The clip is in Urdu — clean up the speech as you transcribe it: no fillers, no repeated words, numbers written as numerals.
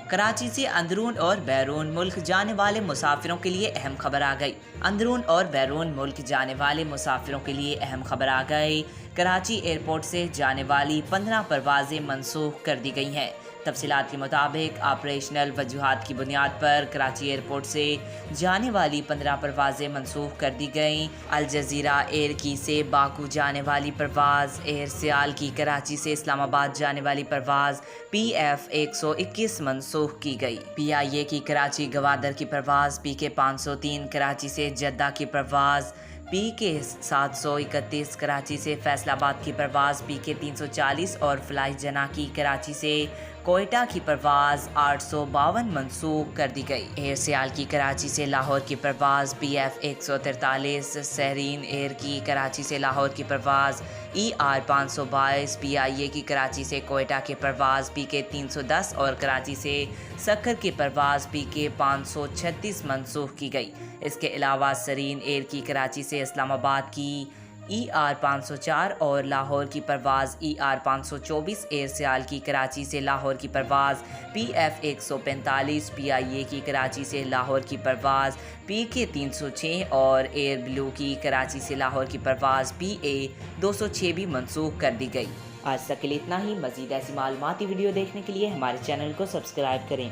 کراچی سے اندرون اور بیرون ملک جانے والے مسافروں کے لیے اہم خبر آ گئی۔ اندرون اور بیرون ملک جانے والے مسافروں کے لیے اہم خبر آ گئی۔ کراچی ایئرپورٹ سے جانے والی 15 پروازیں منسوخ کر دی گئی ہیں۔ تفصیلات کے مطابق آپریشنل وجوہات کی بنیاد پر کراچی ایئرپورٹ سے جانے والی 15 پروازیں منسوخ کر دی گئیں۔ الجزیرہ ایئر کی سے باکو جانے والی پرواز، ایئر سیال کی کراچی سے اسلام آباد جانے والی پرواز PF 121 منسوخ کی گئی۔ PIA کی کراچی گوادر کی پرواز، PK 503 کراچی سے جدہ کی پرواز، PK 731 کراچی سے فیصل آباد کی پرواز، PK 340 اور فلائی جناح کی کراچی سے کوئٹہ کی پرواز 852 منسوخ کر دی گئی۔ ایئر سیال کی کراچی سے لاہور کی پرواز PF 143، سہرین ایئر کی کراچی سے لاہور کی پرواز ER 522، PIA کی کراچی سے کوئٹہ کی پرواز PK 310 اور کراچی سے سکھر کی پرواز PK 536 منسوخ کی گئی۔ اس کے علاوہ سرین ایئر کی کراچی سے اسلام آباد کی ER 504 اور لاہور کی پرواز ER 524، ایئر سیال کی کراچی سے لاہور کی پرواز PF 145، PIA کی کراچی سے لاہور کی پرواز PK 306 اور ایئر بلو کی کراچی سے لاہور کی پرواز PA 206 بھی منسوخ کر دی گئی۔ آج تک کے لیے اتنا ہی۔ مزید ایسی معلوماتی ویڈیو دیکھنے کے لیے ہمارے چینل کو سبسکرائب کریں۔